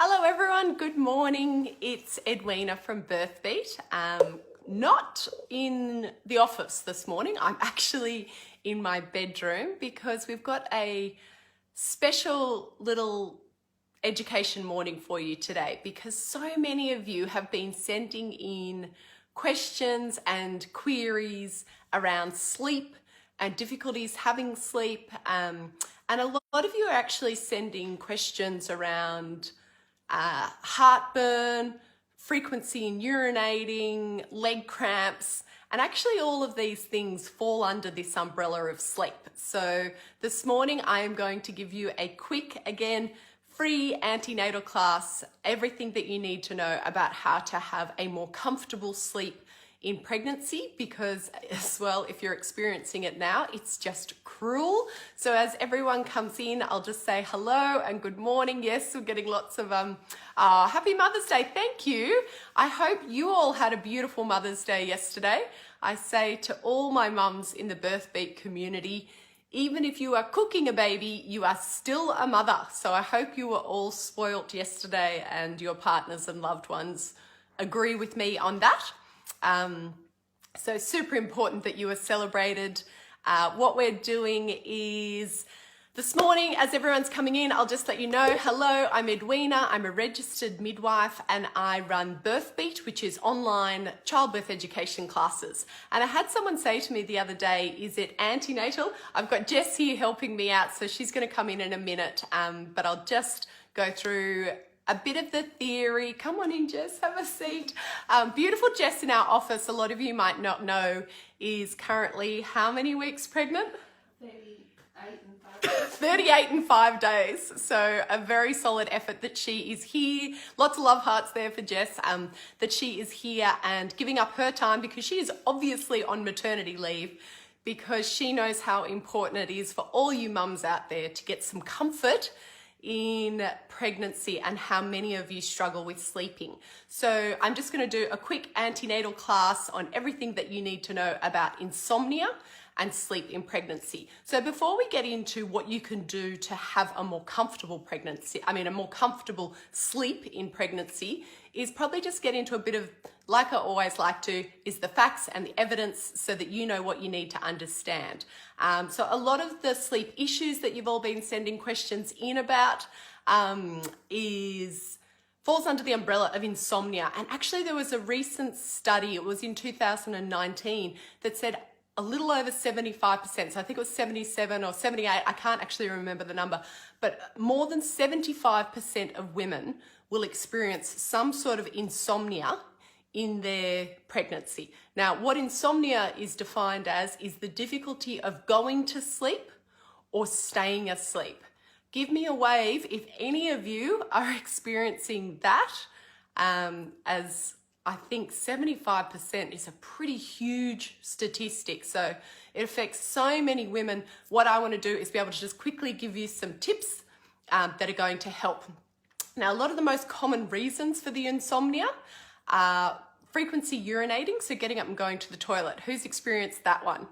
Hello everyone, good morning. It's Edwina from Birthbeat. Not in the office this morning. I'm actually in my bedroom because we've got a special little education morning for you today because so many of you have been sending in questions and queries around sleep and difficulties having sleep. And a lot of you are actually sending questions around heartburn, frequency in urinating, leg cramps, and actually all of these things fall under this umbrella of sleep. So this morning I am going to give you a quick, again, free antenatal class, everything that you need to know about how to have a more comfortable sleep in pregnancy, because as well, if you're experiencing it now, it's just cruel. So as everyone comes in, I'll just say hello and good morning. Yes, we're getting lots of happy Mother's Day. Thank you. I hope you all had a beautiful Mother's Day yesterday. I say to all my mums in the Birthbeat community, even if you are cooking a baby, you are still a mother. So I hope you were all spoilt yesterday and your partners and loved ones agree with me on that. So super important that you are celebrated. What we're doing is this morning, as everyone's coming in, I'll just let you know, hello, I'm Edwina. I'm a registered midwife and I run Birthbeat, which is online childbirth education classes. And I had someone say to me the other day, is it antenatal? I've got Jess here helping me out, so she's going to come in a minute, but I'll just go through a bit of the theory. Come on in, Jess, have a seat. Beautiful Jess in our office, a lot of you might not know, is currently how many weeks pregnant? 38 and 5 days. So a very solid effort that she is here. Lots of love hearts there for Jess, that she is here and giving up her time because she is obviously on maternity leave, because she knows how important it is for all you mums out there to get some comfort in pregnancy and how many of you struggle with sleeping. So I'm just going to do a quick antenatal class on everything that you need to know about insomnia and sleep in pregnancy. So before we get into what you can do to have a more comfortable pregnancy, a more comfortable sleep in pregnancy, is probably just get into a bit of, like I always like to, is the facts and the evidence so that you know what you need to understand. So a lot of the sleep issues that you've all been sending questions in about falls under the umbrella of insomnia. And actually there was a recent study, it was in 2019, that said a little over 75%, so I think it was 77 or 78, I can't actually remember the number, but more than 75% of women will experience some sort of insomnia in their pregnancy. Now, what insomnia is defined as is the difficulty of going to sleep or staying asleep. Give me a wave if any of you are experiencing that, as I think 75% is a pretty huge statistic. So it affects so many women. What I want to do is be able to just quickly give you some tips that are going to help. Now, a lot of the most common reasons for the insomnia are frequency urinating, so getting up and going to the toilet. Who's experienced that one?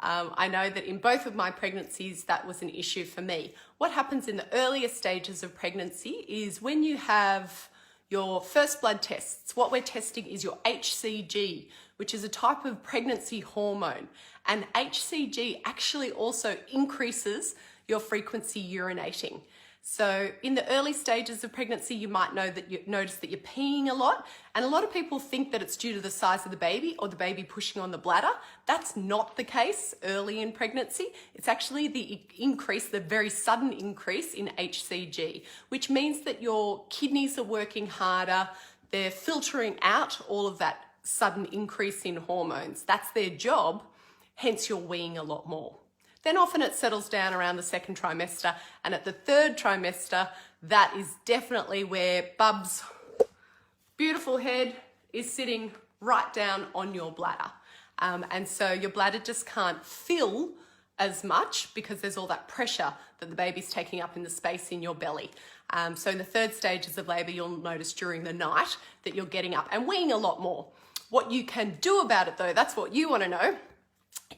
I know that in both of my pregnancies, that was an issue for me. What happens in the earlier stages of pregnancy is when you have your first blood tests, what we're testing is your HCG, which is a type of pregnancy hormone. And HCG actually also increases your frequency urinating. So in the early stages of pregnancy, you might notice that you're peeing a lot. And a lot of people think that it's due to the size of the baby or the baby pushing on the bladder. That's not the case early in pregnancy. It's actually the very sudden increase in HCG, which means that your kidneys are working harder. They're filtering out all of that sudden increase in hormones. That's their job, hence you're weeing a lot more. Then often it settles down around the second trimester, and at the third trimester, that is definitely where Bub's beautiful head is sitting right down on your bladder. And so your bladder just can't fill as much because there's all that pressure that the baby's taking up in the space in your belly. So in the third stages of labour, you'll notice during the night that you're getting up and weeing a lot more. What you can do about it though, that's what you want to know,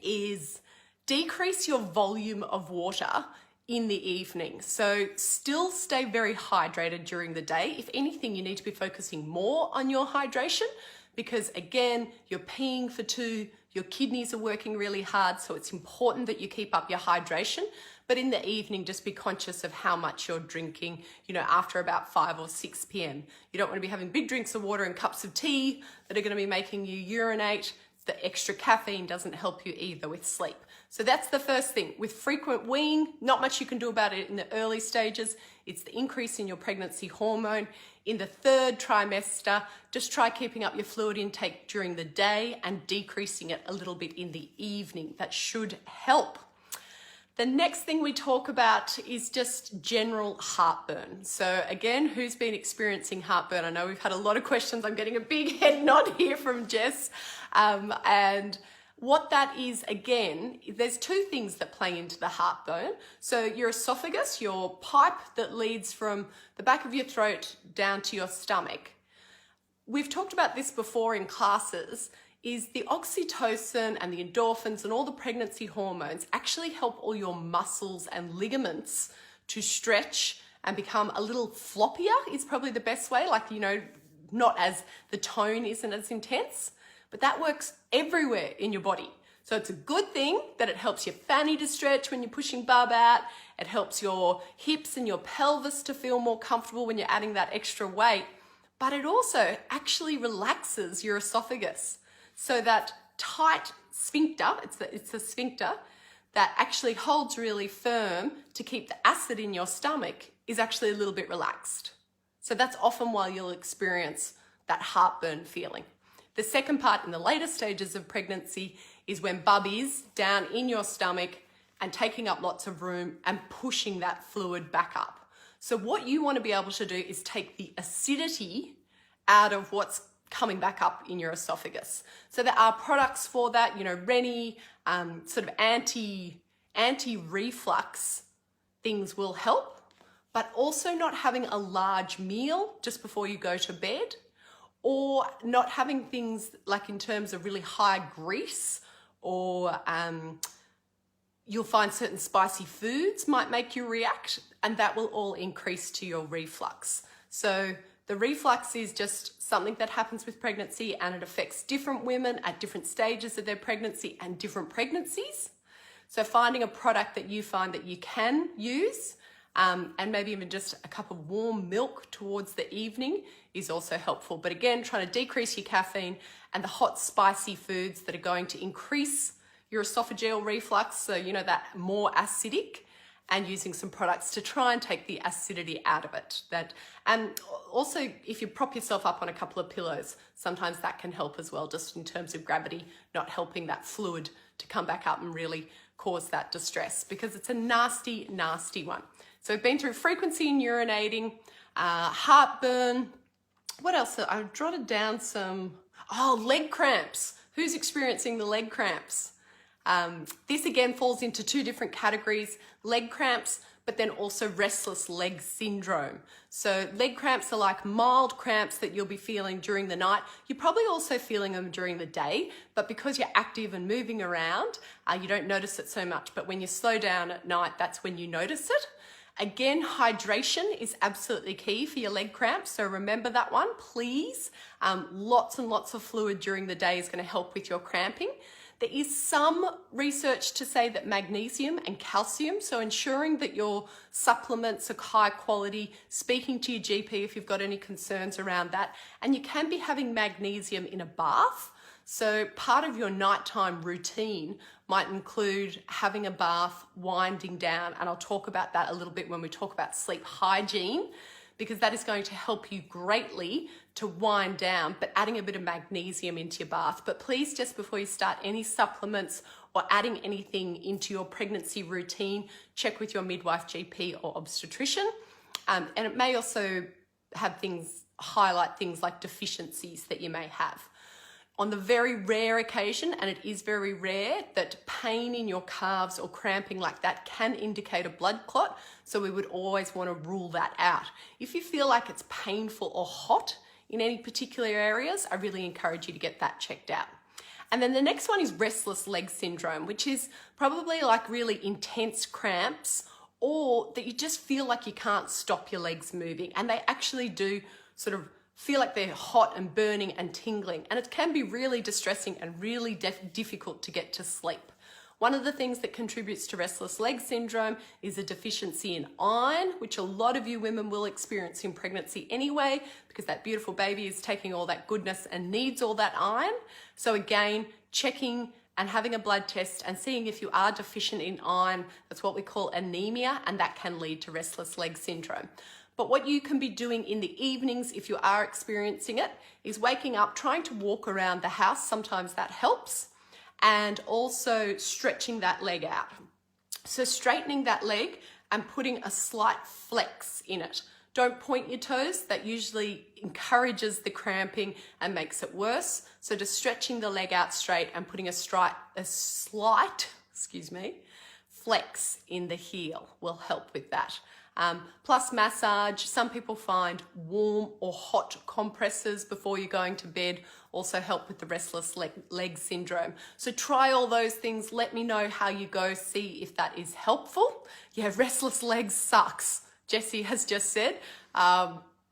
is decrease your volume of water in the evening. So still stay very hydrated during the day. If anything, you need to be focusing more on your hydration because again, you're peeing for 2, your kidneys are working really hard, so it's important that you keep up your hydration. But in the evening, just be conscious of how much you're drinking, after about 5 or 6 p.m. You don't want to be having big drinks of water and cups of tea that are going to be making you urinate. The extra caffeine doesn't help you either with sleep. So that's the first thing. With frequent weeing, not much you can do about it in the early stages. It's the increase in your pregnancy hormone. In the 3rd trimester, just try keeping up your fluid intake during the day and decreasing it a little bit in the evening. That should help. The next thing we talk about is just general heartburn. So again, who's been experiencing heartburn? I know we've had a lot of questions. I'm getting a big head nod here from Jess. And what that is, again, there's 2 things that play into the heartburn. So your esophagus, your pipe that leads from the back of your throat down to your stomach. We've talked about this before in classes, is the oxytocin and the endorphins and all the pregnancy hormones actually help all your muscles and ligaments to stretch and become a little floppier is probably the best way, not as the tone isn't as intense, but that works everywhere in your body. So it's a good thing that it helps your fanny to stretch when you're pushing bub out. It helps your hips and your pelvis to feel more comfortable when you're adding that extra weight, but it also actually relaxes your esophagus. So that tight sphincter, it's a sphincter that actually holds really firm to keep the acid in your stomach is actually a little bit relaxed. So that's often why you'll experience that heartburn feeling. The second part in the later stages of pregnancy is when bub is down in your stomach and taking up lots of room and pushing that fluid back up. So what you want to be able to do is take the acidity out of what's coming back up in your esophagus. So there are products for that, Rennie, sort of anti-reflux things will help, but also not having a large meal just before you go to bed, or not having things like in terms of really high grease, or you'll find certain spicy foods might make you react, and that will all increase to your reflux. So the reflux is just something that happens with pregnancy, and it affects different women at different stages of their pregnancy and different pregnancies. So finding a product that you find that you can use, and maybe even just a cup of warm milk towards the evening is also helpful. But again, trying to decrease your caffeine and the hot, spicy foods that are going to increase your esophageal reflux, so that more acidic, and using some products to try and take the acidity out of it. And also, if you prop yourself up on a couple of pillows, sometimes that can help as well, just in terms of gravity, not helping that fluid to come back up and really cause that distress, because it's a nasty, nasty one. So we've been through frequency in urinating, heartburn. What else? I've jotted down some, leg cramps. Who's experiencing the leg cramps? This again falls into 2 different categories, leg cramps, but then also restless leg syndrome. So leg cramps are like mild cramps that you'll be feeling during the night. You're probably also feeling them during the day, but because you're active and moving around, you don't notice it so much. But when you slow down at night, that's when you notice it. Again, hydration is absolutely key for your leg cramps, so remember that one, please. Lots and lots of fluid during the day is going to help with your cramping. There is some research to say that magnesium and calcium, so ensuring that your supplements are high quality, speaking to your GP if you've got any concerns around that, and you can be having magnesium in a bath. So part of your nighttime routine might include having a bath, winding down, and I'll talk about that a little bit when we talk about sleep hygiene, because that is going to help you greatly to wind down, but adding a bit of magnesium into your bath. But please, just before you start any supplements or adding anything into your pregnancy routine, check with your midwife, GP, or obstetrician. And it may also have highlight things like deficiencies that you may have. On the very rare occasion, and it is very rare, that pain in your calves or cramping like that can indicate a blood clot, so we would always want to rule that out. If you feel like it's painful or hot in any particular areas, I really encourage you to get that checked out. And then the next one is restless leg syndrome, which is probably like really intense cramps or that you just feel like you can't stop your legs moving, and they actually do sort of feel like they're hot and burning and tingling, and it can be really distressing and really difficult to get to sleep. One of the things that contributes to restless leg syndrome is a deficiency in iron, which a lot of you women will experience in pregnancy anyway, because that beautiful baby is taking all that goodness and needs all that iron. So again, checking and having a blood test and seeing if you are deficient in iron, that's what we call anemia, and that can lead to restless leg syndrome. But what you can be doing in the evenings if you are experiencing it is waking up, trying to walk around the house, sometimes that helps, and also stretching that leg out. So straightening that leg and putting a slight flex in it. Don't point your toes, that usually encourages the cramping and makes it worse. So just stretching the leg out straight and putting a slight flex in the heel will help with that. Plus massage. Some people find warm or hot compresses before you're going to bed also help with the restless leg syndrome. So try all those things. Let me know how you go. See if that is helpful. Yeah, restless legs sucks. Jessie has just said.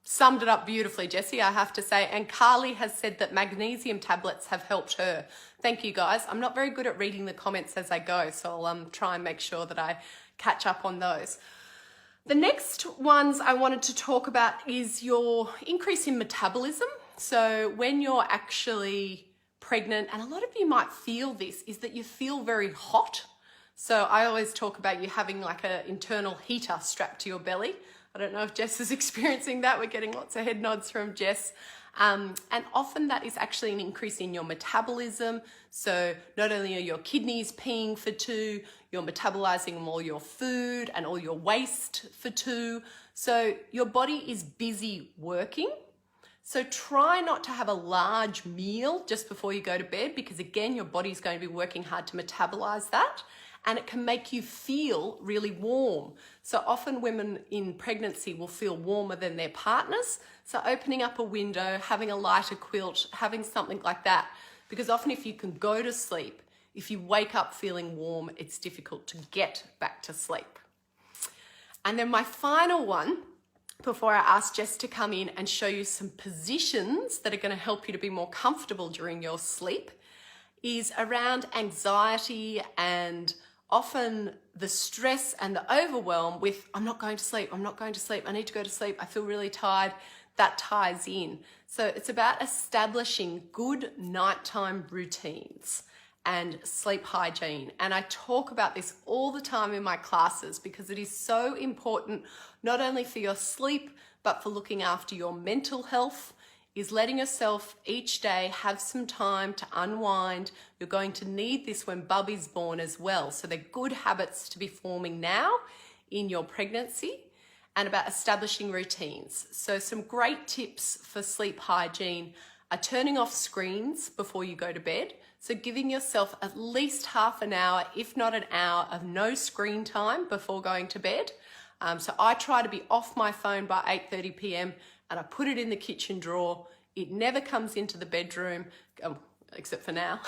Summed it up beautifully, Jessie, I have to say. And Carly has said that magnesium tablets have helped her. Thank you, guys. I'm not very good at reading the comments as I go, so I'll try and make sure that I catch up on those. The next ones I wanted to talk about is your increase in metabolism. So when you're actually pregnant, and a lot of you might feel this, is that you feel very hot. So I always talk about you having like an internal heater strapped to your belly. I don't know if Jess is experiencing that. We're getting lots of head nods from Jess. And often that is actually an increase in your metabolism. So not only are your kidneys peeing for two, you're metabolizing all your food and all your waste for two. So your body is busy working. So try not to have a large meal just before you go to bed, because again, your body's going to be working hard to metabolize that, and it can make you feel really warm. So often women in pregnancy will feel warmer than their partners. So opening up a window, having a lighter quilt, having something like that, because often if you can go to sleep, if you wake up feeling warm, it's difficult to get back to sleep. And then my final one, before I ask Jess to come in and show you some positions that are going to help you to be more comfortable during your sleep, is around anxiety and often the stress and the overwhelm with, I'm not going to sleep, I'm not going to sleep, I need to go to sleep, I feel really tired. That ties in. So it's about establishing good nighttime routines and sleep hygiene. And I talk about this all the time in my classes because it is so important, not only for your sleep, but for looking after your mental health, is letting yourself each day have some time to unwind. You're going to need this when Bubby's born as well. So they're good habits to be forming now in your pregnancy, and about establishing routines. So some great tips for sleep hygiene are turning off screens before you go to bed. So giving yourself at least half an hour, if not an hour, of no screen time before going to bed. So I try to be off my phone by 8:30 p.m. and I put it in the kitchen drawer. It never comes into the bedroom, except for now.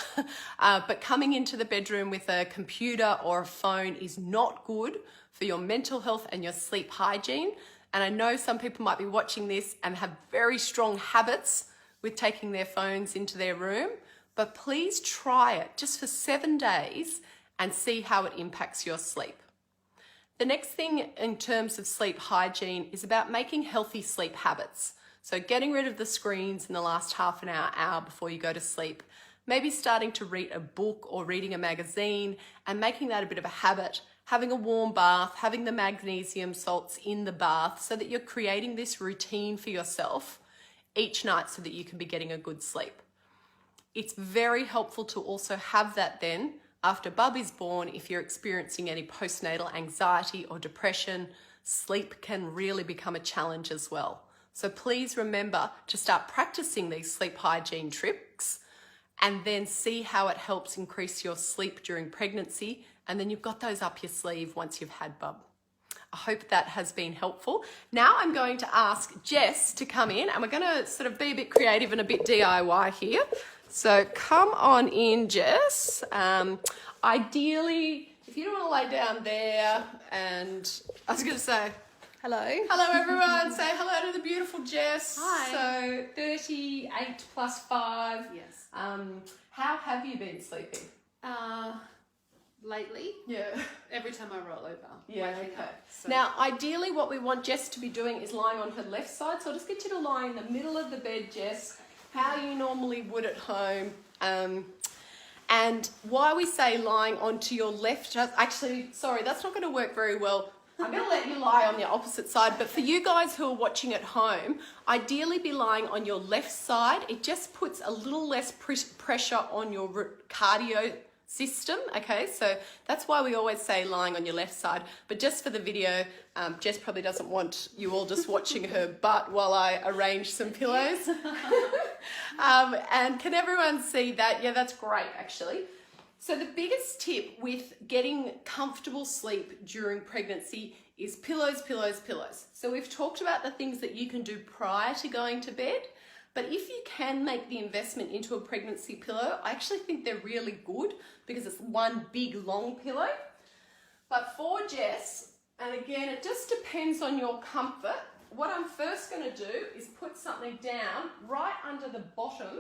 But coming into the bedroom with a computer or a phone is not good for your mental health and your sleep hygiene. And I know some people might be watching this and have very strong habits with taking their phones into their room, but please try it just for 7 days and see how it impacts your sleep. The next thing in terms of sleep hygiene is about making healthy sleep habits. So getting rid of the screens in the last half an hour before you go to sleep. Maybe starting to read a book or reading a magazine and making that a bit of a habit. Having a warm bath, having the magnesium salts in the bath so that you're creating this routine for yourself each night so that you can be getting a good sleep. It's very helpful to also have that then after Bubby's born. If you're experiencing any postnatal anxiety or depression, sleep can really become a challenge as well. So please remember to start practicing these sleep hygiene tricks and then see how it helps increase your sleep during pregnancy. And then you've got those up your sleeve once you've had Bub. I hope that has been helpful. Now I'm going to ask Jess to come in and we're going to sort of be a bit creative and a bit DIY here. So come on in, Jess. Ideally, if you don't want to lay down there, and I was going to say, Hello. hello everyone, say hello to the beautiful Jess. Hi. So 38 plus 5. Yes. How have you been sleeping? Lately, Yeah. every time I roll over. Yeah, waking okay. up, so- Now, ideally what we want Jess to be doing is lying on her left side. So I'll just get you to lie in the middle of the bed, Jess, how you normally would at home. And why we say lying onto your left, actually, sorry, that's not going to work very well. I'm going to let you lie on the opposite side, but for you guys who are watching at home, ideally be lying on your left side. It just puts a little less pressure on your cardio system, okay? So that's why we always say lying on your left side. But just for the video, Jess probably doesn't want you all just watching her butt while I arrange some pillows. And can everyone see that? Yeah, that's great, actually. So the biggest tip with getting comfortable sleep during pregnancy is pillows, pillows, pillows. So we've talked about the things that you can do prior to going to bed, but if you can make the investment into a pregnancy pillow, I actually think they're really good because it's one big long pillow. But for Jess, and again, it just depends on your comfort, what I'm first going to do is put something down right under the bottom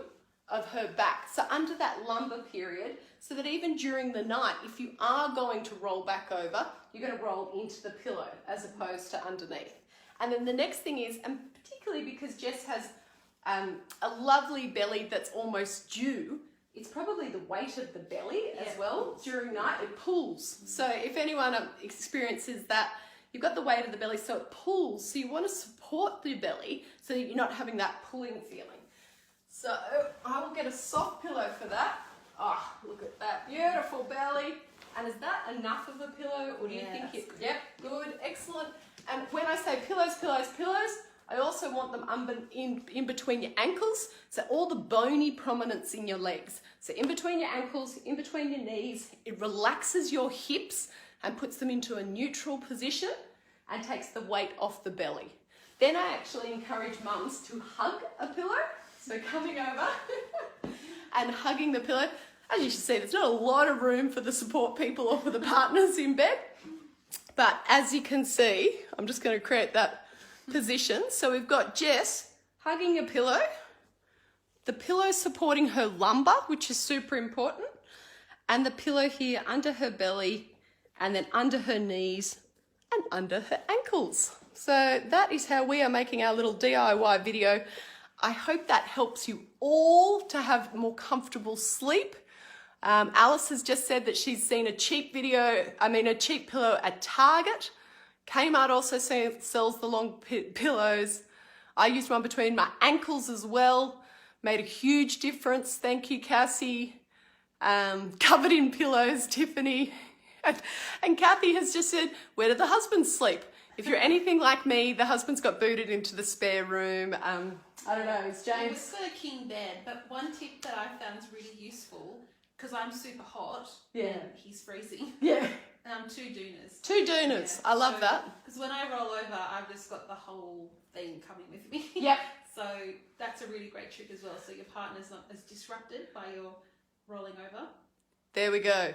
of her back, so under that lumbar period, so that even during the night, if you are going to roll back over, you're going to roll into the pillow as opposed to underneath. And then the next thing is, and particularly because Jess has a lovely belly that's almost due, it's probably the weight of the belly as well. During night, it pulls. So if anyone experiences that, you've got the weight of the belly, so it pulls. So you want to support the belly so that you're not having that pulling feeling. So I will get a soft pillow for that. Oh, look at that beautiful belly. And is that enough of a pillow, or do you think it? Yep, good, excellent. And when I say pillows, pillows, pillows, I also want them in between your ankles, so all the bony prominence in your legs. So in between your ankles, in between your knees, it relaxes your hips and puts them into a neutral position and takes the weight off the belly. Then I actually encourage mums to hug a pillow. So coming over and hugging the pillow. As you should see, there's not a lot of room for the support people or for the partners in bed. But as you can see, I'm just going to create that position. So we've got Jess hugging a pillow, the pillow supporting her lumbar, which is super important, and the pillow here under her belly, and then under her knees and under her ankles. So that is how we are making our little DIY video. I hope that helps you all to have more comfortable sleep. Alice has just said that she's seen a cheap pillow at Target. Kmart also sells the long pillows. I used one between my ankles as well. Made a huge difference. Thank you, Cassie. Covered in pillows, Tiffany. And Kathy has just said, where did the husband sleep? If you're anything like me, the husband's got booted into the spare room. I don't know, is James? We've got a king bed, but one tip that I found is really useful, because I'm super hot and he's freezing. Yeah. 2 doonas. 2 doonas. Yeah. I love that. Because when I roll over, I've just got the whole thing coming with me. Yep. So that's a really great trick as well. So your partner's not as disrupted by your rolling over. There we go.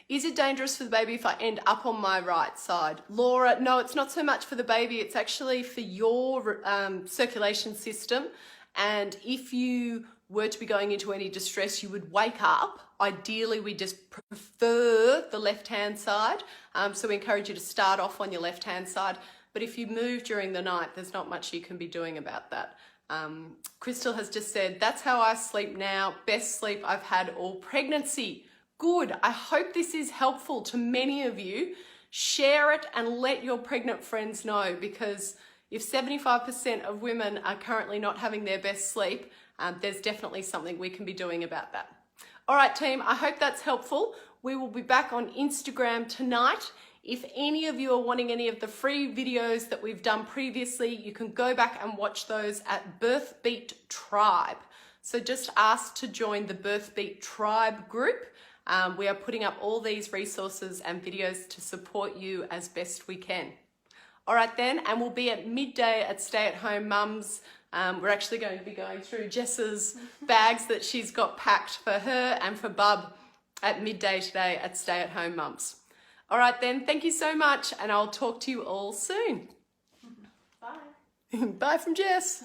Is it dangerous for the baby if I end up on my right side? Laura, no, it's not so much for the baby. It's actually for your circulation system. And if you were to be going into any distress, you would wake up. Ideally, we just prefer the left-hand side. So we encourage you to start off on your left-hand side. But if you move during the night, there's not much you can be doing about that. Crystal has just said, that's how I sleep now. Best sleep I've had all pregnancy. Good. I hope this is helpful to many of you. Share it and let your pregnant friends know, because if 75% of women are currently not having their best sleep, there's definitely something we can be doing about that. All right, team, I hope that's helpful. We will be back on Instagram tonight. If any of you are wanting any of the free videos that we've done previously, you can go back and watch those at Birthbeat Tribe. So just ask to join the Birthbeat Tribe group. We are putting up all these resources and videos to support you as best we can. All right then, and we'll be at midday at Stay at Home Mums. We're actually going to be going through Jess's bags that she's got packed for her and for Bub at midday today at Stay at Home Mums. All right then, thank you so much, and I'll talk to you all soon. Bye. Bye from Jess.